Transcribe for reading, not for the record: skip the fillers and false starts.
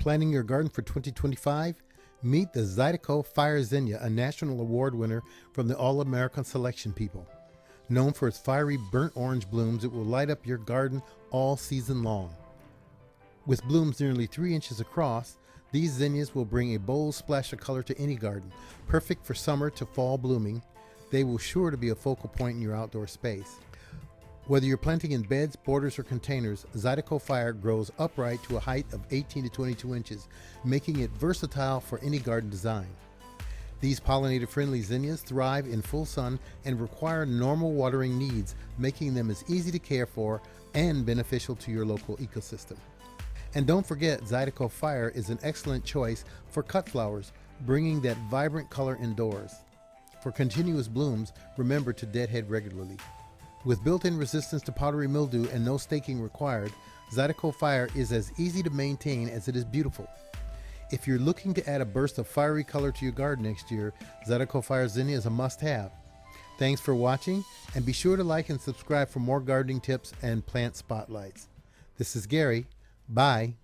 Planning your garden for 2025? Meet the Zydeco Fire Zinnia, a national award winner from the All-American Selection people. Known for its fiery burnt orange blooms, it will light up your garden all season long. With blooms nearly 3 inches across, these zinnias will bring a bold splash of color to any garden. Perfect for summer to fall blooming, they will sure to be a focal point in your outdoor space. Whether you're planting in beds, borders, or containers, Zydeco Fire grows upright to a height of 18 to 22 inches, making it versatile for any garden design. These pollinator-friendly zinnias thrive in full sun and require normal watering needs, making them as easy to care for and beneficial to your local ecosystem. And don't forget, Zydeco Fire is an excellent choice for cut flowers, bringing that vibrant color indoors. For continuous blooms, remember to deadhead regularly. With built-in resistance to powdery mildew and no staking required, Zydeco Fire is as easy to maintain as it is beautiful. If you're looking to add a burst of fiery color to your garden next year, Zydeco Fire Zinnia is a must-have. Thanks for watching, and be sure to like and subscribe for more gardening tips and plant spotlights. This is Gary. Bye.